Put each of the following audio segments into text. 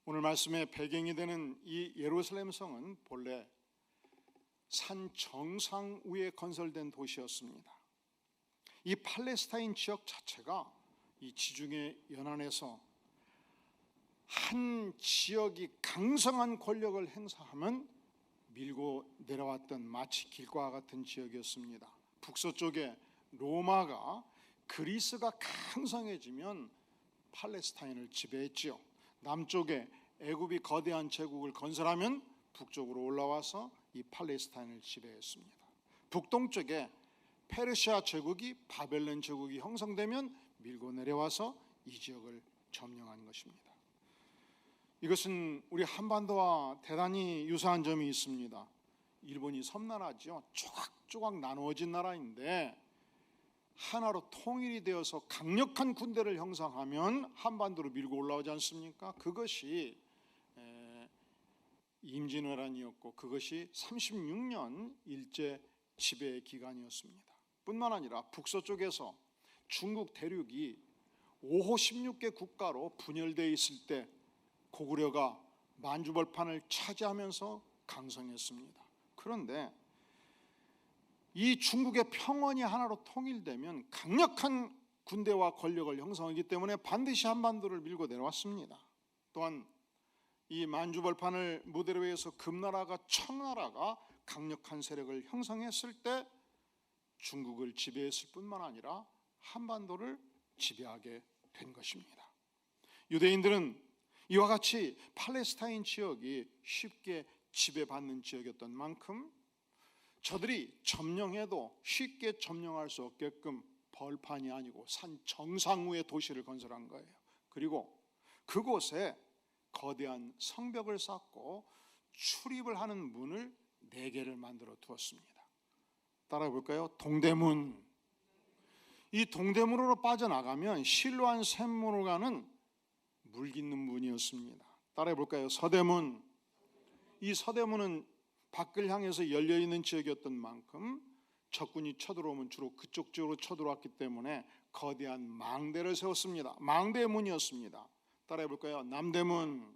오늘 말씀의 배경이 되는 이 예루살렘 성은 본래 산 정상 위에 건설된 도시였습니다. 이 팔레스타인 지역 자체가 이 지중해 연안에서 한 지역이 강성한 권력을 행사하면 밀고 내려왔던 마치 길과 같은 지역이었습니다. 북서쪽에 로마가 그리스가 강성해지면 팔레스타인을 지배했지요. 남쪽에 애굽이 거대한 제국을 건설하면 북쪽으로 올라와서 이 팔레스타인을 지배했습니다. 북동쪽에 페르시아 제국이 바벨론 제국이 형성되면 밀고 내려와서 이 지역을 점령한 것입니다. 이것은 우리 한반도와 대단히 유사한 점이 있습니다. 일본이 섬나라죠. 조각조각 나누어진 나라인데 하나로 통일이 되어서 강력한 군대를 형성하면 한반도로 밀고 올라오지 않습니까? 그것이 임진왜란이었고 그것이 36년 일제 지배 기간이었습니다. 뿐만 아니라 북서쪽에서 중국 대륙이 5호 16개 국가로 분열되어 있을 때 고구려가 만주벌판을 차지하면서 강성했습니다. 그런데 이 중국의 평원이 하나로 통일되면 강력한 군대와 권력을 형성하기 때문에 반드시 한반도를 밀고 내려왔습니다. 또한 이 만주벌판을 무대로 해서 금나라가 청나라가 강력한 세력을 형성했을 때 중국을 지배했을 뿐만 아니라 한반도를 지배하게 된 것입니다. 유대인들은 이와 같이 팔레스타인 지역이 쉽게 지배받는 지역이었던 만큼 저들이 점령해도 쉽게 점령할 수 없게끔 벌판이 아니고 산 정상 위에 도시를 건설한 거예요. 그리고 그곳에 거대한 성벽을 쌓고 출입을 하는 문을 4개를 만들어 두었습니다. 따라해 볼까요? 동대문. 이 동대문으로 빠져나가면 실로암 샘문으로 가는 물 깃는 문이었습니다. 따라해 볼까요? 서대문. 이 서대문은 밖을 향해서 열려있는 지역이었던 만큼 적군이 쳐들어오면 주로 그쪽 지역으로 쳐들어왔기 때문에 거대한 망대를 세웠습니다. 망대의 문이었습니다. 따라해 볼까요? 남대문.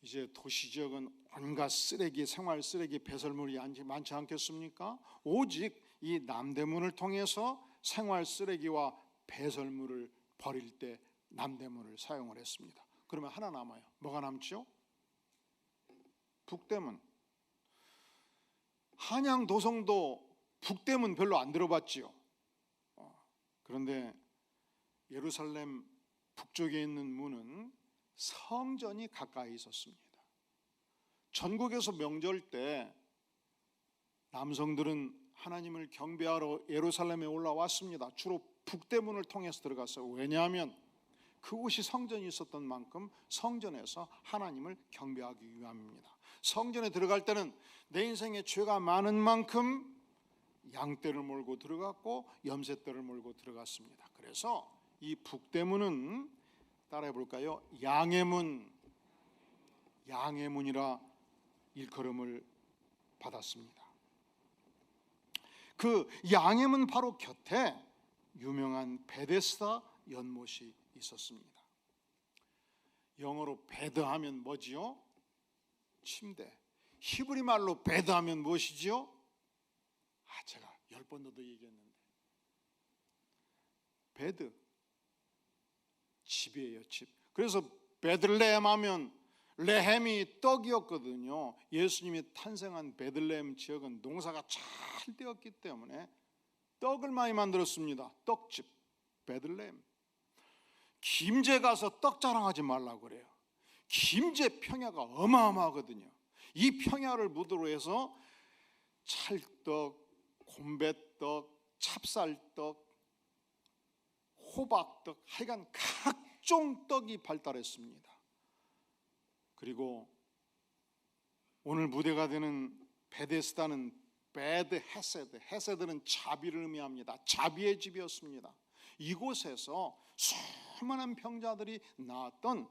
이제 도시지역은 온갖 쓰레기, 생활 쓰레기, 배설물이 많지 않겠습니까? 오직 이 남대문을 통해서 생활 쓰레기와 배설물을 버릴 때 남대문을 사용을 했습니다. 그러면 하나 남아요. 뭐가 남죠? 북대문. 한양 도성도 북대문 별로 안 들어봤지요. 그런데 예루살렘 북쪽에 있는 문은 성전이 가까이 있었습니다. 전국에서 명절 때 남성들은 하나님을 경배하러 예루살렘에 올라왔습니다. 주로 북대문을 통해서 들어갔어요. 왜냐하면 그곳이 성전이 있었던 만큼 성전에서 하나님을 경배하기 위함입니다. 성전에 들어갈 때는 내 인생에 죄가 많은 만큼 양떼를 몰고 들어갔고 염소떼를 몰고 들어갔습니다. 그래서 이 북대문은 따라해 볼까요? 양해문, 양해문이라 일컬음을 받았습니다. 그 양해문 바로 곁에 유명한 베데스다 연못이 있었습니다. 영어로 베드하면 뭐지요? 침대. 히브리 말로 베드하면 무엇이지요? 제가 10번도 더 얘기했는데 베드, 집이에요. 집. 그래서 베들레헴 하면 레헴이 떡이었거든요. 예수님이 탄생한 베들레헴 지역은 농사가 잘 되었기 때문에 떡을 많이 만들었습니다. 떡집, 베들레헴. 김제 가서 떡 자랑하지 말라고 그래요. 김제 평야가 어마어마하거든요. 이 평야를 무드로 해서 찰떡, 곰배떡, 찹쌀떡, 호박떡, 하여간 각종 떡이 발달했습니다. 그리고 오늘 무대가 되는 베데스다는 베드 헤세드, 헤세드는 자비를 의미합니다. 자비의 집이었습니다. 이곳에서 수많은 병자들이 나왔던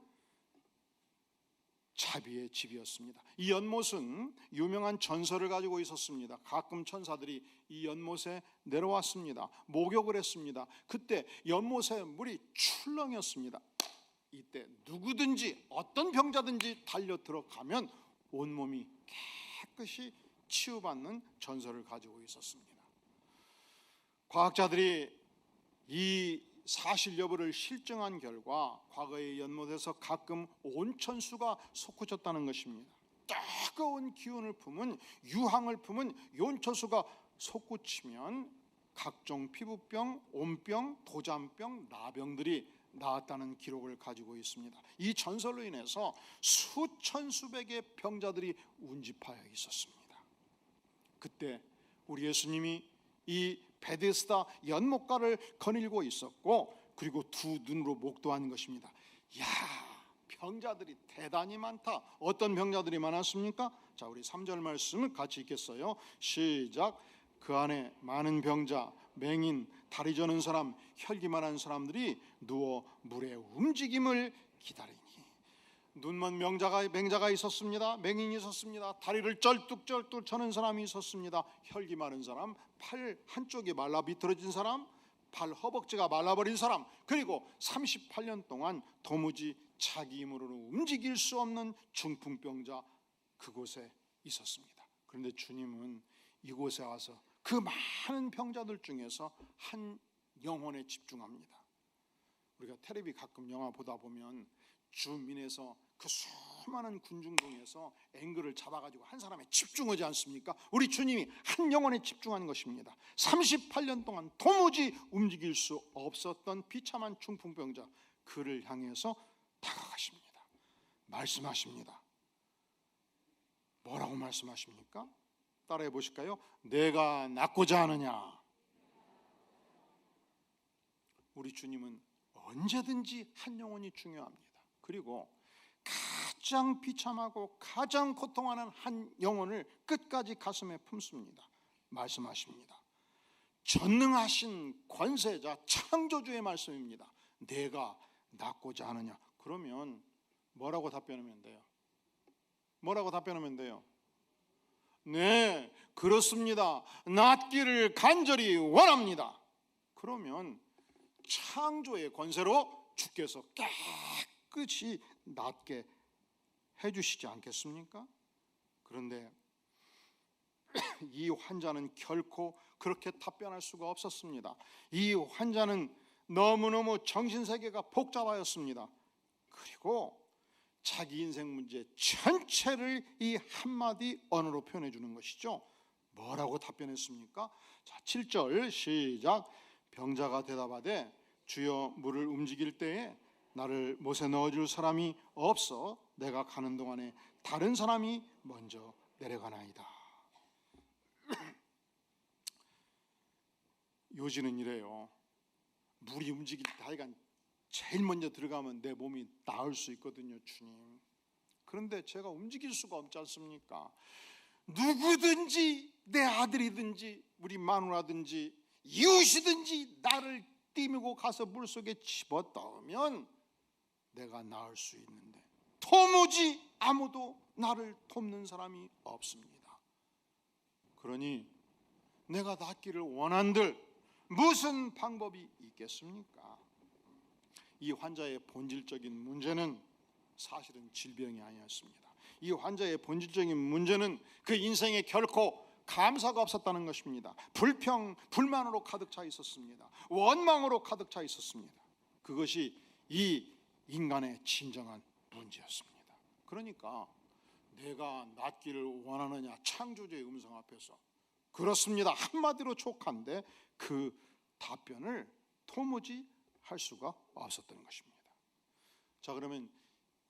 자비의 집이었습니다. 이 연못은 유명한 전설을 가지고 있었습니다. 가끔 천사들이 이 연못에 내려왔습니다. 목욕을 했습니다. 그때 연못에 물이 출렁였습니다. 이때 누구든지 어떤 병자든지 달려 들어가면 온몸이 깨끗이 치유받는 전설을 가지고 있었습니다. 과학자들이 이 사실 여부를 실증한 결과 과거의 연못에서 가끔 온천수가 솟구쳤다는 것입니다. 뜨거운 기운을 품은 유황을 품은 온천수가 솟구치면 각종 피부병, 온병, 도장병, 나병들이 나았다는 기록을 가지고 있습니다. 이 전설로 인해서 수천 수백의 병자들이 운집하여 있었습니다. 그때 우리 예수님이 이 베데스다 연못가를 거닐고 있었고, 그리고 두 눈으로 목도한 것입니다. 야, 병자들이 대단히 많다. 어떤 병자들이 많았습니까? 자, 우리 3절 말씀을 같이 읽겠어요. 시작. 그 안에 많은 병자, 맹인, 다리 저는 사람, 혈기만한 사람들이 누워 물의 움직임을 기다리니. 눈먼 맹자가 있었습니다. 맹인이 있었습니다. 다리를 쩔뚝쩔뚝 저는 사람이 있었습니다. 혈기 마른 사람, 팔 한쪽이 말라 비틀어진 사람, 발 허벅지가 말라버린 사람, 그리고 38년 동안 도무지 자기 힘으로는 움직일 수 없는 중풍병자, 그곳에 있었습니다. 그런데 주님은 이곳에 와서 그 많은 병자들 중에서 한 영혼에 집중합니다. 우리가 텔레비 가끔 영화 보다 보면 주민에서 그 수많은 군중동에서 앵글을 잡아가지고 한 사람에 집중하지 않습니까? 우리 주님이 한 영혼에 집중한 것입니다. 38년 동안 도무지 움직일 수 없었던 비참한 중풍병자, 그를 향해서 다가가십니다. 말씀하십니다. 뭐라고 말씀하십니까? 따라해 보실까요? 내가 낫고자 하느냐? 우리 주님은 언제든지 한 영혼이 중요합니다. 그리고 가장 비참하고 가장 고통하는 한 영혼을 끝까지 가슴에 품습니다. 말씀하십니다. 전능하신 권세자 창조주의 말씀입니다. 내가 낫고자 하느냐? 그러면 뭐라고 답변하면 돼요? 뭐라고 답변하면 돼요? 네, 그렇습니다. 낫기를 간절히 원합니다. 그러면 창조의 권세로 주께서 깨끗이 낫게 해주시지 않겠습니까? 그런데 이 환자는 결코 그렇게 답변할 수가 없었습니다. 이 환자는 너무너무 정신세계가 복잡하였습니다. 그리고 자기 인생 문제 전체를 이 한마디 언어로 표현해 주는 것이죠. 뭐라고 답변했습니까? 자, 7절 시작. 병자가 대답하되 주여, 물을 움직일 때에 나를 못에 넣어줄 사람이 없어 내가 가는 동안에 다른 사람이 먼저 내려가나이다. 요지는 이래요. 물이 움직일 때 하여간 제일 먼저 들어가면 내 몸이 나을 수 있거든요, 주님. 그런데 제가 움직일 수가 없지 않습니까? 누구든지, 내 아들이든지 우리 마누라든지 이웃이든지 나를 띠밀고 가서 물속에 집어넣으면 내가 나을 수 있는데 도무지 아무도 나를 돕는 사람이 없습니다. 그러니 내가 낫기를 원한들 무슨 방법이 있겠습니까? 이 환자의 본질적인 문제는 사실은 질병이 아니었습니다. 이 환자의 본질적인 문제는 그 인생에 결코 감사가 없었다는 것입니다. 불만으로 가득 차 있었습니다. 원망으로 가득 차 있었습니다. 그것이 이 인간의 진정한 문제였습니다. 그러니까 내가 낫기를 원하느냐, 창조주의 음성 앞에서 그렇습니다, 한마디로 촉한데 그 답변을 도무지 할 수가 없었던 것입니다. 자, 그러면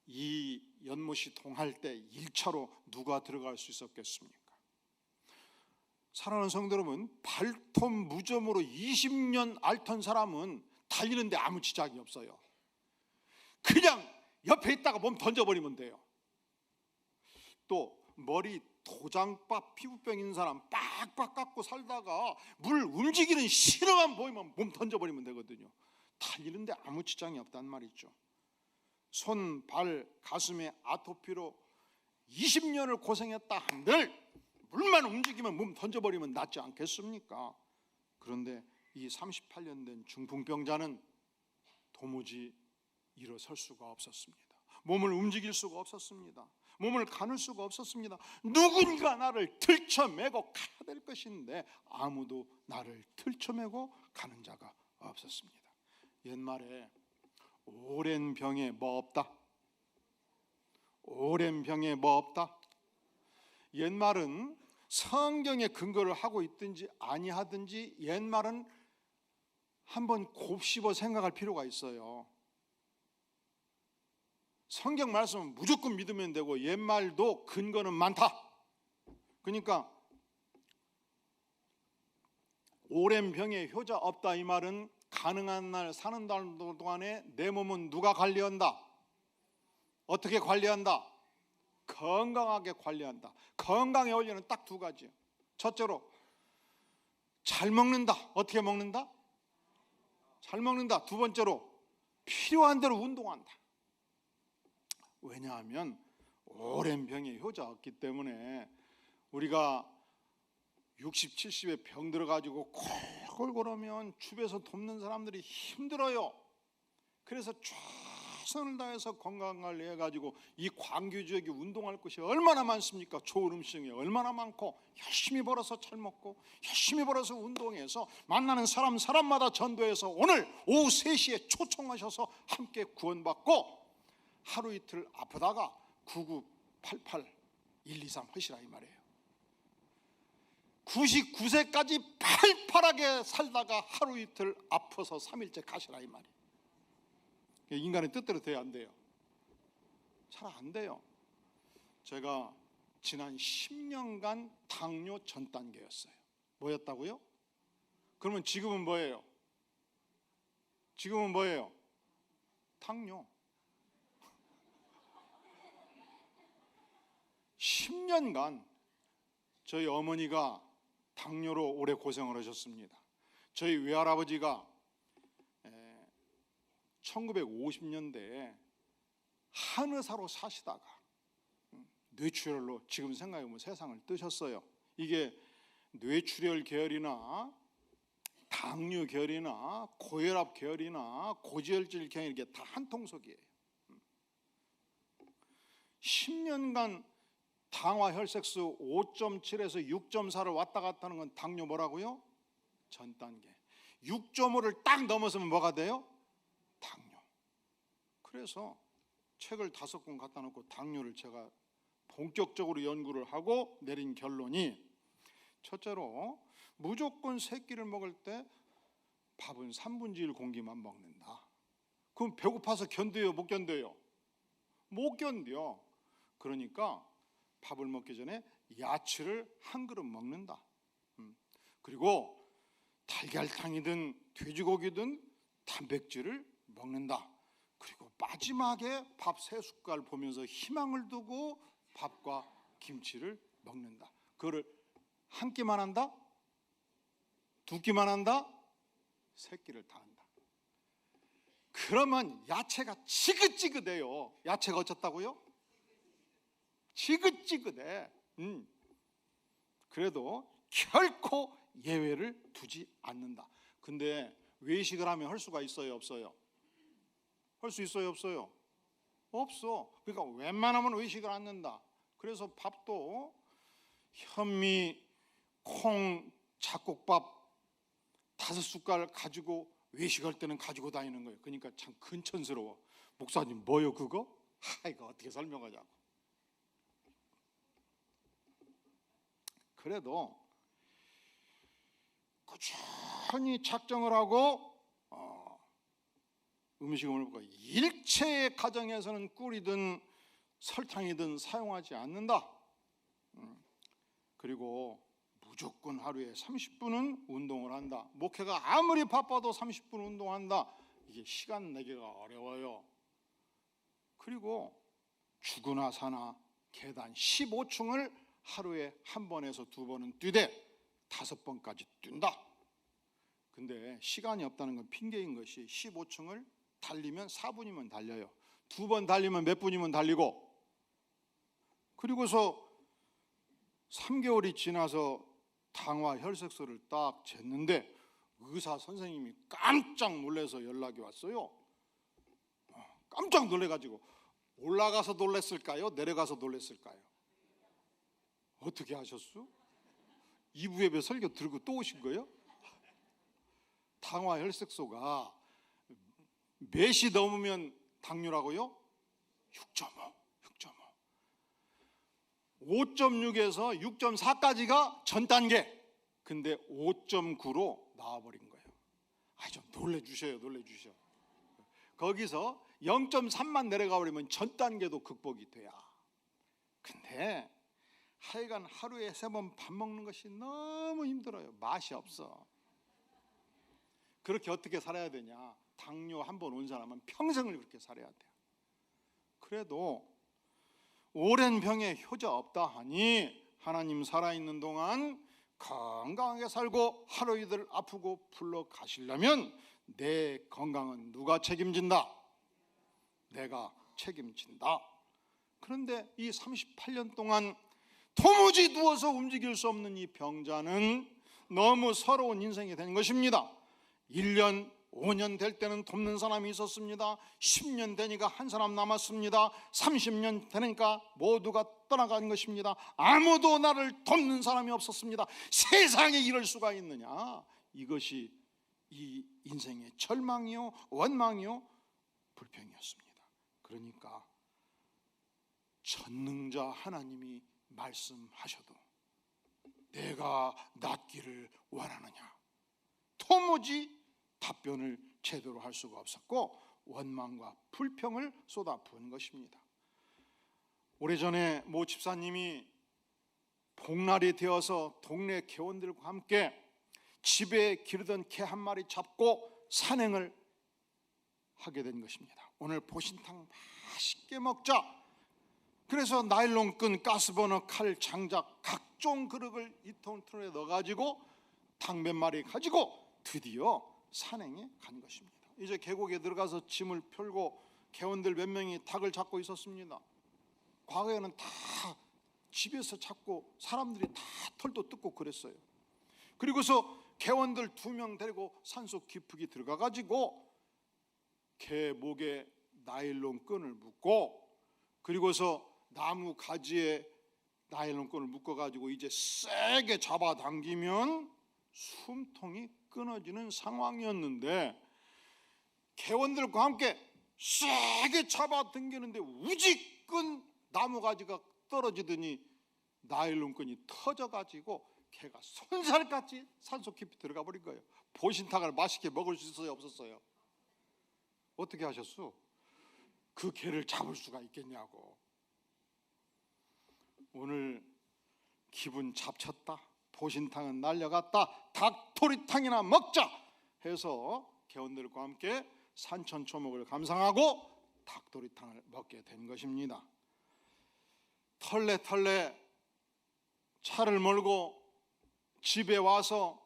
이 연못이 통할 때 1차로 누가 들어갈 수 있었겠습니까? 사랑하는 성도 여러분, 발톱 무좀으로 20년 앓던 사람은 달리는데 아무 지장이 없어요. 그냥 옆에 있다가 몸 던져버리면 돼요. 또 머리 도장밥 피부병 있는 사람 빡빡 깎고 살다가 물 움직이는 신호만 보이면 몸 던져버리면 되거든요. 달리는데 아무 지장이 없단 말이죠. 손, 발, 가슴에 아토피로 20년을 고생했다 한들 물만 움직이면 몸 던져버리면 낫지 않겠습니까? 그런데 이 38년 된 중풍병자는 도무지 일어설 수가 없었습니다. 몸을 움직일 수가 없었습니다. 몸을 가눌 수가 없었습니다. 누군가 나를 들쳐매고 가야 될 것인데 아무도 나를 들쳐매고 가는 자가 없었습니다. 옛말에 오랜 병에 뭐 없다? 오랜 병에 뭐 없다? 옛말은 성경에 근거를 하고 있든지 아니하든지 옛말은 한번 곱씹어 생각할 필요가 있어요. 성경 말씀은 무조건 믿으면 되고 옛말도 근거는 많다. 그러니까 오랜 병에 효자 없다 이 말은 가능한 날 사는 날 동안에 내 몸은 누가 관리한다? 어떻게 관리한다? 건강하게 관리한다. 건강의 원리는 딱 두 가지예요. 첫째로 잘 먹는다. 어떻게 먹는다? 잘 먹는다. 두 번째로 필요한 대로 운동한다. 왜냐하면 오랜 병에 효자 없기 때문에 우리가 60, 70에 병 들어가지고 골골하면 주변에서 돕는 사람들이 힘들어요. 그래서 최선을 다해서 건강관리해가지고 이 광교 지역에 운동할 곳이 얼마나 많습니까? 좋은 음식이 얼마나 많고 열심히 벌어서 잘 먹고 열심히 벌어서 운동해서 만나는 사람마다 전도해서 오늘 오후 3시에 초청하셔서 함께 구원받고 하루 이틀 아프다가 9988 123 하시라 이 말이에요. 99세까지 팔팔하게 살다가 하루 이틀 아파서 3일째 가시라 이 말이에요. 인간의 뜻대로 돼야 안 돼요. 잘 안 돼요. 제가 지난 10년간 당뇨 전 단계였어요. 뭐였다고요? 그러면 지금은 뭐예요? 지금은 뭐예요? 당뇨. 10년간 저희 어머니가 당뇨로 오래 고생을 하셨습니다. 저희 외할아버지가 1950년대에 한의사로 사시다가 뇌출혈로 지금 생각해보면 세상을 뜨셨어요. 이게 뇌출혈 계열이나 당뇨 계열이나 고혈압 계열이나 고지혈질 계열 이게 다 한 통속이에요. 10년간 당화 혈색수 5.7에서 6.4를 왔다 갔다 하는 건 당뇨 뭐라고요? 전 단계. 6.5를 딱 넘어서면 뭐가 돼요? 당뇨. 그래서 책을 5권 갖다 놓고 당뇨를 제가 본격적으로 연구를 하고 내린 결론이 첫째로 무조건 세 끼를 먹을 때 밥은 3분의 1 공기만 먹는다. 그럼 배고파서 견뎌요? 못 견뎌요? 못 견뎌. 그러니까 밥을 먹기 전에 야채를 한 그릇 먹는다. 그리고 달걀탕이든 돼지고기든 단백질을 먹는다. 그리고 마지막에 밥 3숟갈 보면서 희망을 두고 밥과 김치를 먹는다. 그거를 한 끼만 한다? 2끼만 한다? 3끼를 다 한다. 그러면 야채가 지긋지긋해요. 야채가 어쩌다고요? 지긋지긋해. 그래도 결코 예외를 두지 않는다. 근데 외식을 하면 할 수가 있어요, 없어요? 할 수 있어요, 없어요? 없어. 그러니까 웬만하면 외식을 않는다. 그래서 밥도 현미, 콩, 잡곡밥 5숟갈 가지고 외식할 때는 가지고 다니는 거예요. 그러니까 참 근천스러워. 목사님 뭐요 그거? 이거 어떻게 설명하자고. 그래도 꾸준히 작정을 하고 음식을 먹고 일체의 가정에서는 꿀이든 설탕이든 사용하지 않는다. 그리고 무조건 하루에 30분은 운동을 한다. 목회가 아무리 바빠도 30분 운동한다. 이게 시간 내기가 어려워요. 그리고 죽으나 사나 계단 15층을 하루에 한 번에서 2번은 뛰되 5번까지 뛴다. 근데 시간이 없다는 건 핑계인 것이 15층을 달리면 4분이면 달려요. 2번 달리면 몇 분이면 달리고, 그리고서 3개월이 지나서 당화 혈색소를 딱 쟀는데 의사 선생님이 깜짝 놀라서 연락이 왔어요. 깜짝 놀래가지고 올라가서 놀랬을까요? 내려가서 놀랬을까요? 어떻게 하셨어? 2부 예배 설교 들고 또 오신 거예요? 당화 혈색소가 몇이 넘으면 당뇨라고요? 6.5, 5.6에서 6.4까지가 전 단계. 근데 5.9로 나와버린 거예요. 좀 놀래주셔요. 거기서 0.3만 내려가 버리면 전 단계도 극복이 돼야. 근데 하여간 하루에 3번 밥 먹는 것이 너무 힘들어요. 맛이 없어. 그렇게 어떻게 살아야 되냐? 당뇨 한 번 온 사람은 평생을 그렇게 살아야 돼요. 그래도 오랜 병에 효자 없다 하니 하나님 살아있는 동안 건강하게 살고 하루 이틀 아프고 불러 가시려면 내 건강은 누가 책임진다? 내가 책임진다. 그런데 이 38년 동안 도무지 누워서 움직일 수 없는 이 병자는 너무 서러운 인생이 된 것입니다. 1년, 5년 될 때는 돕는 사람이 있었습니다. 10년 되니까 한 사람 남았습니다. 30년 되니까 모두가 떠나간 것입니다. 아무도 나를 돕는 사람이 없었습니다. 세상에 이럴 수가 있느냐? 이것이 이 인생의 절망이요, 원망이요, 불평이었습니다. 그러니까 전능자 하나님이 말씀하셔도 내가 낫기를 원하느냐? 도무지 답변을 제대로 할 수가 없었고 원망과 불평을 쏟아부은 것입니다. 오래전에 모 집사님이 복날이 되어서 동네 개원들과 함께 집에 기르던 개 한 마리 잡고 산행을 하게 된 것입니다. 오늘 보신탕 맛있게 먹자. 그래서 나일론끈, 가스버너, 칼, 장작, 각종 그릇을 이통틀에 넣어가지고 닭 몇 마리 가지고 드디어 산행에 간 것입니다. 이제 계곡에 들어가서 짐을 펴고 개원들 몇 명이 닭을 잡고 있었습니다. 과거에는 다 집에서 잡고 사람들이 다 털도 뜯고 그랬어요. 그리고서 개원들 2명 데리고 산속 깊숙이 들어가가지고 개 목에 나일론 끈을 묶고 그리고서 나무 가지에 나일론 끈을 묶어가지고 이제 세게 잡아당기면 숨통이 끊어지는 상황이었는데 개원들과 함께 세게 잡아당기는데 우지끈 나무가지가 떨어지더니 나일론끈이 터져가지고 개가 손살같이 산속 깊이 들어가 버린 거예요. 보신탕을 맛있게 먹을 수 있어요, 없었어요? 어떻게 하셨어? 그 개를 잡을 수가 있겠냐고. 오늘 기분 잡쳤다, 보신탕은 날려갔다, 닭도리탕이나 먹자 해서 개원들과 함께 산천초목을 감상하고 닭도리탕을 먹게 된 것입니다. 털레 차를 몰고 집에 와서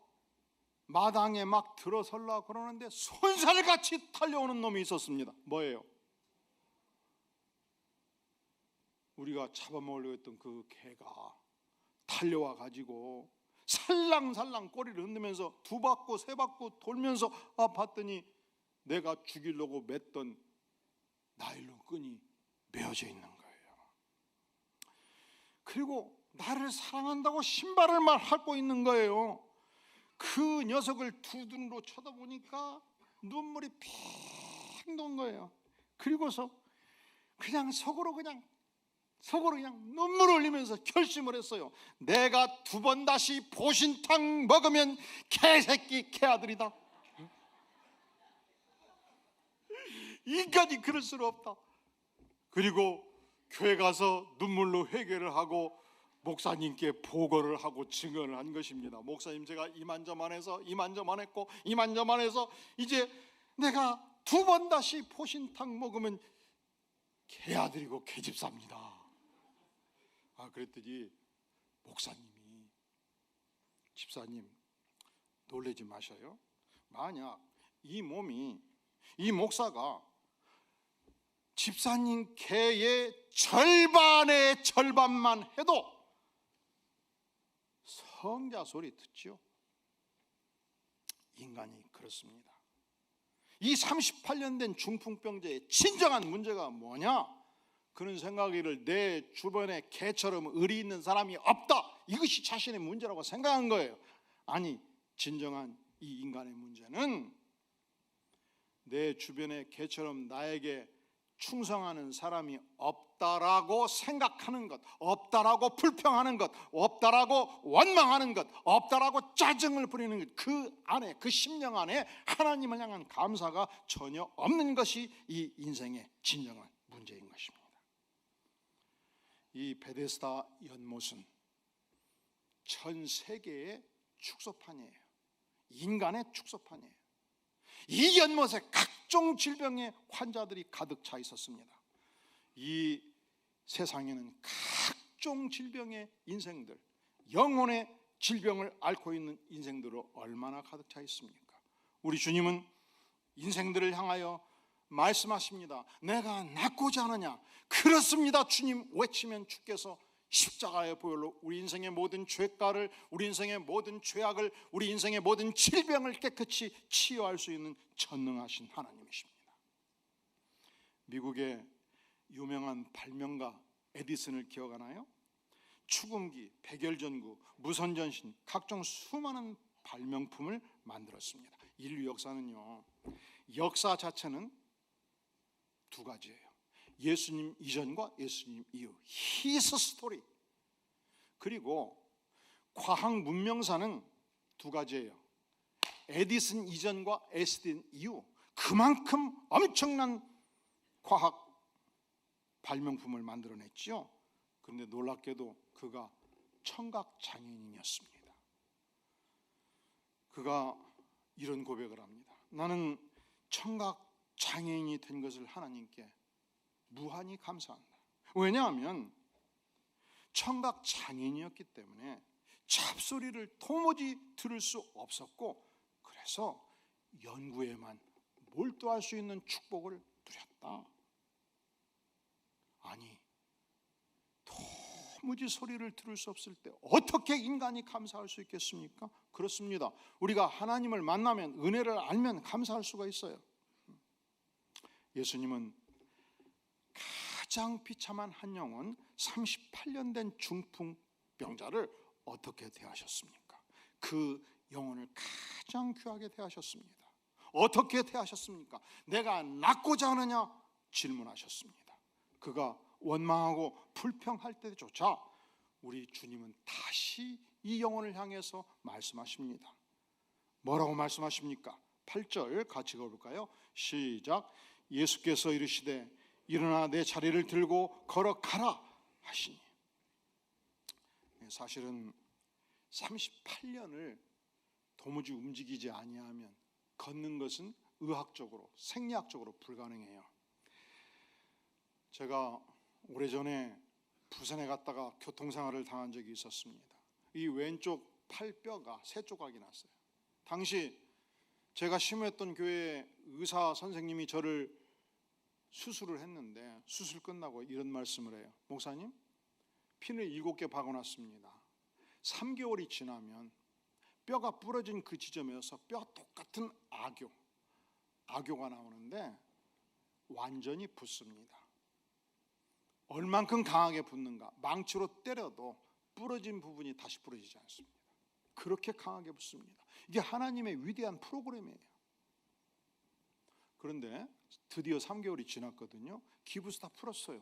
마당에 막 들어서려고 그러는데 손살같이 달려오는 놈이 있었습니다. 뭐예요? 우리가 잡아먹으려고 했던 그 개가 달려와 가지고 살랑살랑 꼬리를 흔들면서 2바퀴 3바퀴 돌면서 봤더니 내가 죽이려고 맸던 나일론 끈이 메어져 있는 거예요. 그리고 나를 사랑한다고 신발을 핥고 있는 거예요. 그 녀석을 두 눈으로 쳐다보니까 눈물이 핑 돈 거예요. 그리고서 그냥 속으로 그냥 눈물을 흘리면서 결심을 했어요. 내가 2번 다시 보신탕 먹으면 개새끼 개아들이다. 인간이 그럴 수는 없다. 그리고 교회 가서 눈물로 회개를 하고 목사님께 보고를 하고 증언을 한 것입니다. 목사님, 제가 이만저만해서 이만저만해서 이제 내가 2번 다시 보신탕 먹으면 개아들이고 개집사입니다. 그랬더니 목사님이, 집사님 놀라지 마셔요. 만약 이 목사가 집사님 개의 절반의 절반만 해도 성자 소리 듣죠. 인간이 그렇습니다. 이 38년 된 중풍병자의 진정한 문제가 뭐냐? 그는 생각하기를 내 주변에 개처럼 의리 있는 사람이 없다, 이것이 자신의 문제라고 생각한 거예요. 아니, 진정한 이 인간의 문제는 내 주변에 개처럼 나에게 충성하는 사람이 없다라고 생각하는 것, 없다라고 불평하는 것, 없다라고 원망하는 것, 없다라고 짜증을 부리는 것, 그 안에, 그 심령 안에 하나님을 향한 감사가 전혀 없는 것이 이 인생의 진정한 문제인 것입니다. 이 베데스다 연못은 전 세계의 축소판이에요. 인간의 축소판이에요. 이 연못에 각종 질병의 환자들이 가득 차 있었습니다. 이 세상에는 각종 질병의 인생들, 영혼의 질병을 앓고 있는 인생들로 얼마나 가득 차 있습니까? 우리 주님은 인생들을 향하여 말씀하십니다. 내가 낫고자 하느냐? 그렇습니다 주님 외치면 주께서 십자가의 보혈로 우리 인생의 모든 죄가를, 우리 인생의 모든 죄악을, 우리 인생의 모든 질병을 깨끗이 치유할 수 있는 전능하신 하나님이십니다. 미국의 유명한 발명가 에디슨을 기억하나요? 축음기, 백열전구, 무선전신, 각종 수많은 발명품을 만들었습니다. 인류 역사는요, 역사 자체는 두 가지예요. 예수님 이전과 예수님 이후, 히스 스토리. 그리고 과학 문명사는 두 가지예요. 에디슨 이전과 에디슨 이후, 그만큼 엄청난 과학 발명품을 만들어냈죠. 그런데 놀랍게도 그가 청각 장애인이었습니다. 그가 이런 고백을 합니다. 나는 청각 장애인이 된 것을 하나님께 무한히 감사한다. 왜냐하면 청각 장애인이었기 때문에 잡소리를 도무지 들을 수 없었고, 그래서 연구에만 몰두할 수 있는 축복을 누렸다. 아니, 도무지 소리를 들을 수 없을 때 어떻게 인간이 감사할 수 있겠습니까? 그렇습니다. 우리가 하나님을 만나면, 은혜를 알면 감사할 수가 있어요. 예수님은 가장 비참한 한 영혼, 38년 된 중풍병자를 어떻게 대하셨습니까? 그 영혼을 가장 귀하게 대하셨습니다. 어떻게 대하셨습니까? 내가 낫고자 하느냐? 질문하셨습니다. 그가 원망하고 불평할 때조차 우리 주님은 다시 이 영혼을 향해서 말씀하십니다. 뭐라고 말씀하십니까? 8절 같이 읽어볼까요? 시작. 예수께서 이르시되 일어나 내 자리를 들고 걸어가라 하시니. 사실은 38년을 도무지 움직이지 아니하면 걷는 것은 의학적으로, 생리학적으로 불가능해요. 제가 오래전에 부산에 갔다가 교통사고를 당한 적이 있었습니다. 이 왼쪽 팔뼈가 세 조각이 났어요. 당시 제가 심호했던 교회의 의사 선생님이 저를 수술을 했는데, 수술 끝나고 이런 말씀을 해요. 목사님, 핀을 7개 박아놨습니다. 3개월이 지나면 뼈가 부러진 그 지점에서 뼈 똑같은 악교가 나오는데 완전히 붓습니다. 얼만큼 강하게 붓는가? 망치로 때려도 부러진 부분이 다시 부러지지 않습니다. 그렇게 강하게 붓습니다. 이게 하나님의 위대한 프로그램이에요. 그런데 드디어 3개월이 지났거든요. 기부스 다 풀었어요.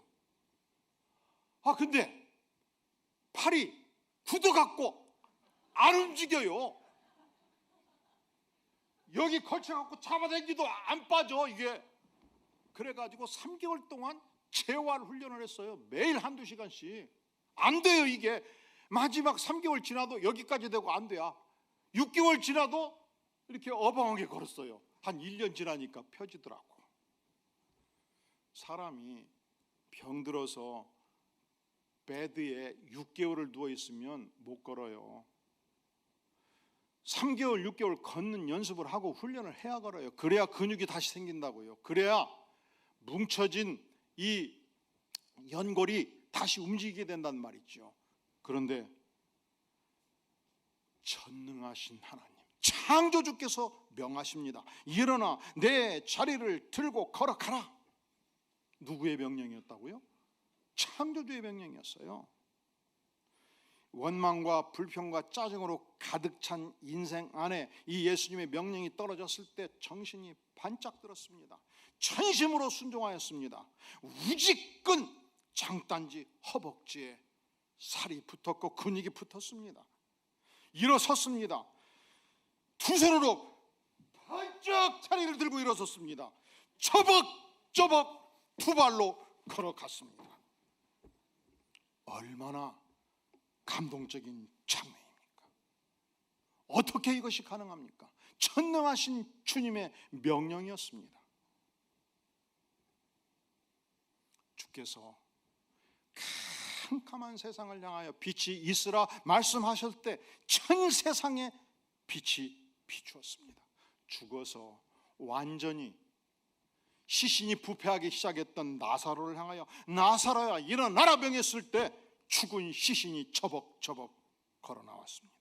근데 팔이 굳어갖고 안 움직여요. 여기 걸쳐갖고 잡아당기도 안 빠져 이게. 그래가지고 3개월 동안 재활 훈련을 했어요. 매일 1-2시간씩. 안 돼요 이게. 마지막 3개월 지나도 여기까지 되고 안 돼요. 6개월 지나도 이렇게 어벙하게 걸었어요. 한 1년 지나니까 펴지더라고. 사람이 병들어서 베드에 6개월을 누워있으면 못 걸어요. 3개월, 6개월 걷는 연습을 하고 훈련을 해야 걸어요. 그래야 근육이 다시 생긴다고요. 그래야 뭉쳐진 이 연골이 다시 움직이게 된단 말이죠. 그런데 전능하신 하나님, 창조주께서 명하십니다. 일어나 내 자리를 들고 걸어가라. 누구의 명령이었다고요? 창조주의 명령이었어요. 원망과 불평과 짜증으로 가득 찬 인생 안에 이 예수님의 명령이 떨어졌을 때 정신이 반짝 들었습니다. 전심으로 순종하였습니다. 우지끈 장단지 허벅지에 살이 붙었고 근육이 붙었습니다. 일어섰습니다. 두 손으로 번쩍 자리를 들고 일어섰습니다. 처벅처벅 두 발로 걸어갔습니다. 얼마나 감동적인 장면입니까? 어떻게 이것이 가능합니까? 전능하신 주님의 명령이었습니다. 주께서 캄캄한 세상을 향하여 빛이 있으라 말씀하실 때 전 세상에 빛이 비추었습니다. 죽어서 완전히 시신이 부패하기 시작했던 나사로를 향하여 나사로야 일어나라 명했을 때 죽은 시신이 처벅처벅 걸어 나왔습니다.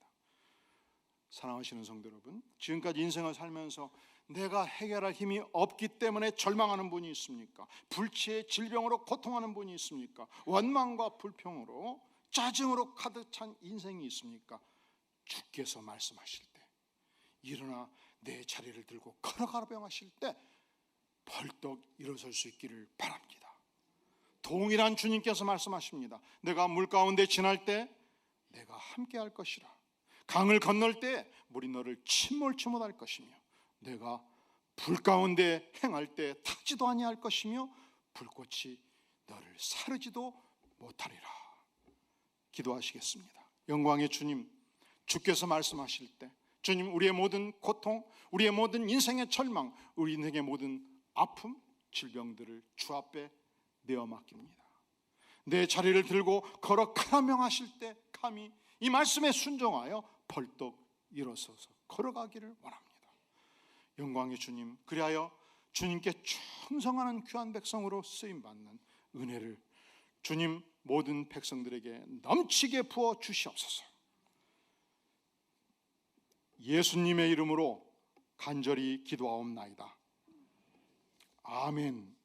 사랑하시는 성도 여러분, 지금까지 인생을 살면서 내가 해결할 힘이 없기 때문에 절망하는 분이 있습니까? 불치의 질병으로 고통하는 분이 있습니까? 원망과 불평으로 짜증으로 가득 찬 인생이 있습니까? 주께서 말씀하실 때 일어나 내 자리를 들고 걸어가라 명하실 때 벌떡 일어설 수 있기를 바랍니다. 동일한 주님께서 말씀하십니다. 내가 물 가운데 지날 때 내가 함께 할 것이라. 강을 건널 때 물이 너를 침몰치 못할 것이며 내가 불 가운데 행할 때 타지도 아니할 것이며 불꽃이 너를 사르지도 못하리라. 기도하시겠습니다. 영광의 주님, 주께서 말씀하실 때 주님, 우리의 모든 고통, 우리의 모든 인생의 절망, 우리 인생의 모든 아픔, 질병들을 주 앞에 내어 맡깁니다. 내 자리를 들고 걸어가라 명하실 때 감히 이 말씀에 순종하여 벌떡 일어서서 걸어가기를 원합니다. 영광의 주님, 그리하여 주님께 충성하는 귀한 백성으로 쓰임받는 은혜를 주님 모든 백성들에게 넘치게 부어 주시옵소서. 예수님의 이름으로 간절히 기도하옵나이다. 아멘.